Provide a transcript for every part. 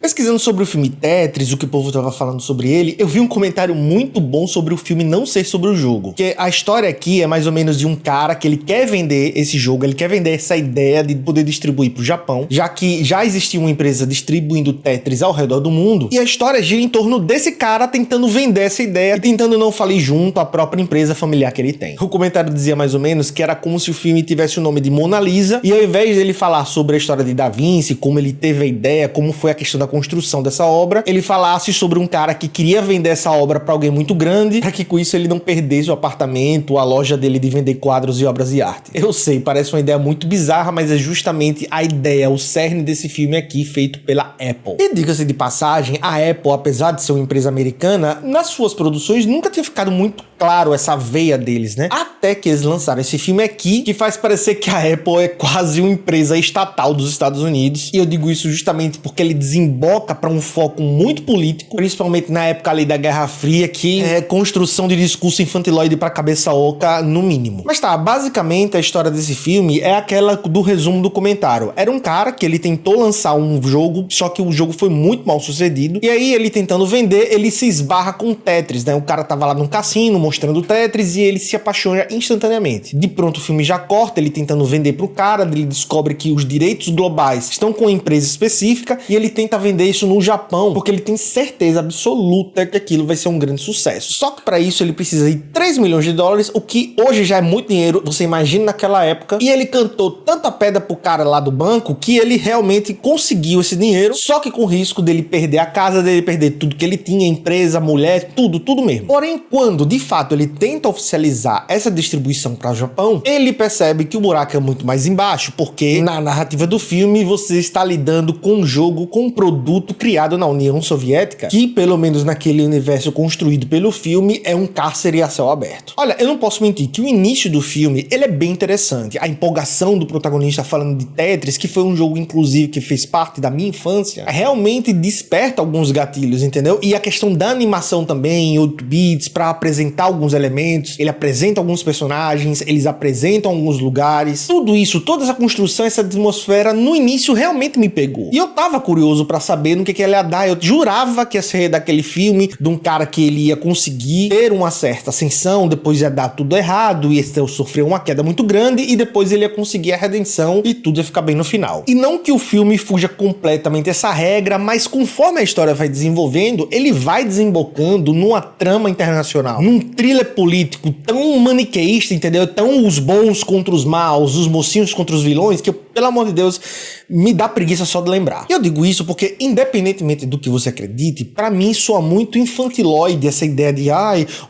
Pesquisando sobre o filme Tetris, o que o povo tava falando sobre ele, eu vi um comentário muito bom sobre o filme não ser sobre o jogo. Porque a história aqui é mais ou menos de um cara que ele quer vender esse jogo, ele quer vender essa ideia de poder distribuir pro Japão, já que já existia uma empresa distribuindo Tetris ao redor do mundo, e a história gira em torno desse cara tentando vender essa ideia e tentando não falir junto à própria empresa familiar que ele tem. O comentário dizia mais ou menos que era como se o filme tivesse o nome de Mona Lisa, e ao invés dele falar sobre a história de Da Vinci, como ele teve a ideia, como foi a questão da construção dessa obra, ele falasse sobre um cara que queria vender essa obra pra alguém muito grande, pra que com isso ele não perdesse o apartamento, a loja dele de vender quadros e obras de arte. Eu sei, parece uma ideia muito bizarra, mas é justamente a ideia, o cerne desse filme aqui, feito pela Apple. E diga-se de passagem, a Apple, apesar de ser uma empresa americana, nas suas produções nunca tinha ficado muito claro essa veia deles, né? Até que eles lançaram esse filme aqui, que faz parecer que a Apple é quase uma empresa estatal dos Estados Unidos, e eu digo isso justamente porque ele desemboca para um foco muito político, principalmente na época ali da Guerra Fria, que é construção de discurso infantiloide pra cabeça oca, no mínimo. Mas tá, basicamente a história desse filme é aquela do resumo do comentário. Era um cara que ele tentou lançar um jogo, só que o jogo foi muito mal sucedido, e aí ele tentando vender, ele se esbarra com Tetris, né? O cara tava lá num cassino mostrando Tetris e ele se apaixona instantaneamente. De pronto o filme já corta, ele tentando vender pro cara, ele descobre que os direitos globais estão com uma empresa específica e ele tenta vender isso no Japão, porque ele tem certeza absoluta que aquilo vai ser um grande sucesso. Só que para isso ele precisa de 3 milhões de dólares, o que hoje já é muito dinheiro, você imagina naquela época, e ele cantou tanta pedra pro cara lá do banco que ele realmente conseguiu esse dinheiro, só que com o risco dele perder a casa, dele perder tudo que ele tinha, empresa, mulher, tudo mesmo. Porém, quando de fato ele tenta oficializar essa distribuição para o Japão, ele percebe que o buraco é muito mais embaixo, porque na narrativa do filme você está lidando com um jogo, com um produto criado na União Soviética, que pelo menos naquele universo construído pelo filme é um cárcere a céu aberto. Olha, eu não posso mentir que o início do filme ele é bem interessante, a empolgação do protagonista falando de Tetris, que foi um jogo inclusive que fez parte da minha infância, realmente desperta alguns gatilhos, entendeu? E a questão da animação também em 8 bits para apresentar alguns elementos, ele apresenta alguns personagens, eles apresentam alguns lugares, tudo isso, toda essa construção, essa atmosfera no início realmente me pegou. E eu tava curioso pra saber no que ele ia dar, eu jurava que ia ser daquele filme de um cara que ele ia conseguir ter uma certa ascensão, depois ia dar tudo errado, ia sofrer uma queda muito grande e depois ele ia conseguir a redenção e tudo ia ficar bem no final. E não que o filme fuja completamente dessa regra, mas conforme a história vai desenvolvendo, ele vai desembocando numa trama internacional, num thriller político tão maniqueísta, entendeu? Tão os bons contra os maus, os mocinhos contra os vilões, que eu, pelo amor de Deus, me dá preguiça só de lembrar. E eu digo isso porque, independentemente do que você acredite, pra mim soa muito infantiloide essa ideia de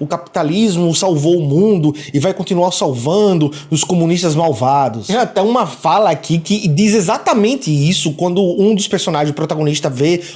o capitalismo salvou o mundo e vai continuar salvando os comunistas malvados. Tem até uma fala aqui que diz exatamente isso quando um dos personagens, o protagonista,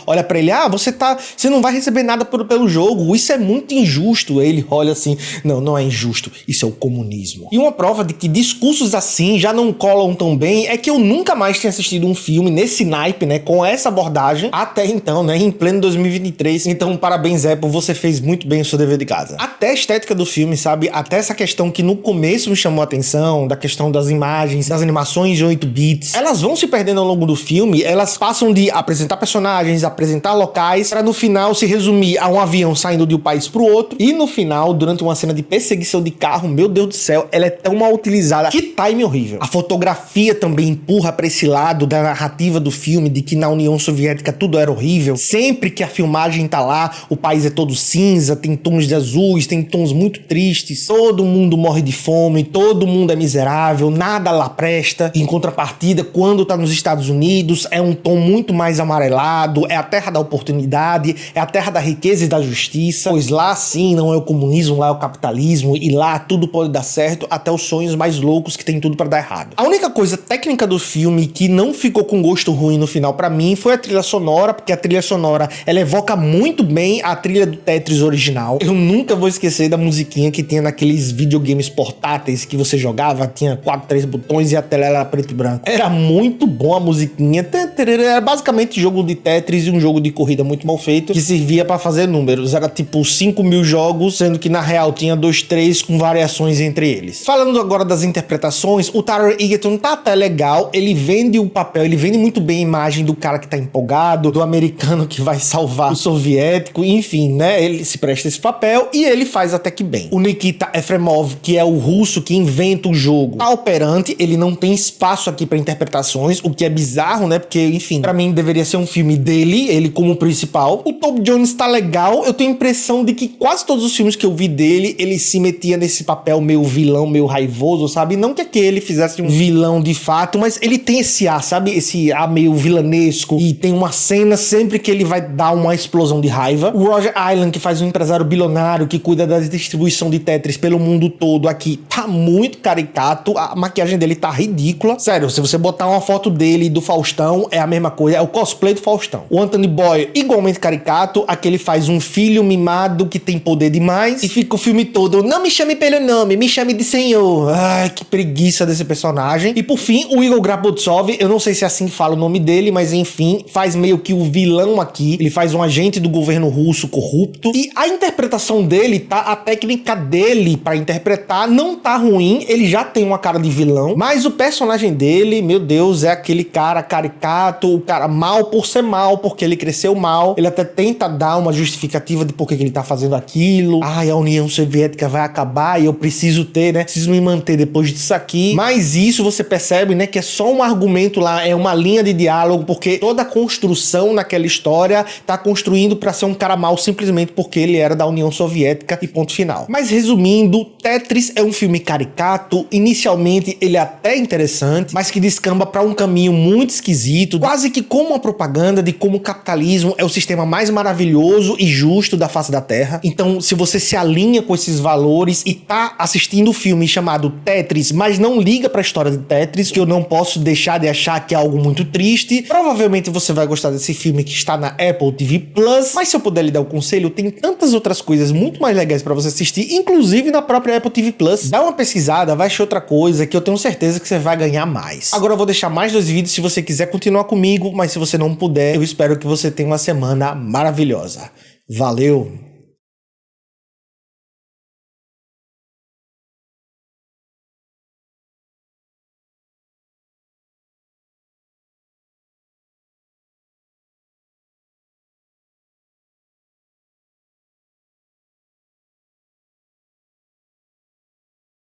olha pra ele, você não vai receber nada pelo jogo, isso é muito injusto. Aí ele olha assim, não é injusto, isso é o comunismo. E uma prova de que discursos assim já não colam tão bem é que eu nunca mais tinha assistido um filme nesse naipe, né, com essa abordagem, até então, né, em pleno 2023. Então, parabéns, Apple, você fez muito bem o seu dever de casa. Até a estética do filme, sabe, até essa questão que no começo me chamou a atenção, da questão das imagens, das animações em 8 bits, elas vão se perdendo ao longo do filme, elas passam de apresentar personagens, apresentar locais, pra no final se resumir a um avião saindo de um país pro outro, e no final, durante uma cena de perseguição de carro, meu Deus do céu, ela é tão mal utilizada, que time horrível. A fotografia também empurra pra esse lado da narrativa do filme, de que na União Soviética tudo era horrível, sempre que a filmagem tá lá, o país é todo cinza, tem tons de azuis, tem tons muito tristes, todo mundo morre de fome, todo mundo é miserável, nada lá presta. Em contrapartida, quando tá nos Estados Unidos, é um tom muito mais amarelado, é a terra da oportunidade, é a terra da riqueza e da justiça, pois lá sim não é o comunismo, lá é o capitalismo, e lá tudo pode dar certo, até os sonhos mais loucos que tem tudo pra dar errado. A única coisa técnica do filme que não ficou com gosto ruim no final pra mim foi a trilha sonora, porque a trilha sonora ela evoca muito bem a trilha do Tetris original. Eu nunca vou esquecer da musiquinha que tinha naqueles videogames portáteis que você jogava, tinha 3 botões e a tela era preto e branco. Era muito bom a musiquinha, era basicamente jogo de Tetris e um jogo de corrida muito mal feito, que servia pra fazer números, era tipo 5.000 jogos, sendo que na real tinha 2, 3 com variações entre eles. Falando agora das interpretações, o Taron Egerton tá até legal, final, ele vende o papel, ele vende muito bem a imagem do cara que tá empolgado, do americano que vai salvar o soviético, enfim, né? Ele se presta esse papel e ele faz até que bem. O Nikita Efremov, que é o russo que inventa o jogo, tá operante, ele não tem espaço aqui pra interpretações, o que é bizarro, né? Porque, enfim, pra mim deveria ser um filme dele, ele como principal. O Toby Jones tá legal, eu tenho a impressão de que quase todos os filmes que eu vi dele, ele se metia nesse papel meio vilão, meio raivoso, sabe? Não que aquele fizesse um vilão de fato, mas ele tem esse ar, sabe? Esse ar meio vilanesco, e tem uma cena sempre que ele vai dar uma explosão de raiva. O Roger Island, que faz um empresário bilionário que cuida da distribuição de Tetris pelo mundo todo aqui, tá muito caricato, a maquiagem dele tá ridícula. Sério, se você botar uma foto dele e do Faustão, é a mesma coisa, é o cosplay do Faustão. O Anthony Boyle, igualmente caricato, aquele faz um filho mimado que tem poder demais, e fica o filme todo, não me chame pelo nome, me chame de senhor. Ai, que preguiça desse personagem. E por fim, o Igor Grabotsov, eu não sei se é assim que fala o nome dele, mas enfim, faz meio que o vilão aqui. Ele faz um agente do governo russo corrupto. E a interpretação dele, tá? A técnica dele pra interpretar não tá ruim. Ele já tem uma cara de vilão, mas o personagem dele, meu Deus, é aquele cara caricato, o cara mal por ser mal, porque ele cresceu mal. Ele até tenta dar uma justificativa de por que ele tá fazendo aquilo. Ai, a União Soviética vai acabar e eu preciso ter, né? Preciso me manter depois disso aqui. Mas isso você percebe, né? Que é só um argumento lá, é uma linha de diálogo, porque toda a construção naquela história tá construindo pra ser um cara mal simplesmente porque ele era da União Soviética e ponto final. Mas resumindo, Tetris é um filme caricato. Inicialmente ele é até interessante, mas que descamba pra um caminho muito esquisito, quase que como uma propaganda de como o capitalismo é o sistema mais maravilhoso e justo da face da Terra. Então, se você se alinha com esses valores e tá assistindo o filme chamado Tetris, mas não liga pra história de Tetris, que eu não posso deixar de achar que é algo muito triste, provavelmente você vai gostar desse filme que está na Apple TV Plus. Mas se eu puder lhe dar o conselho, tem tantas outras coisas muito mais legais pra você assistir, inclusive na própria Apple TV Plus. Dá uma pesquisada, vai achar outra coisa que eu tenho certeza que você vai ganhar mais. Agora eu vou deixar mais 2 vídeos se você quiser continuar comigo, mas se você não puder, eu espero que você tenha uma semana maravilhosa. Valeu!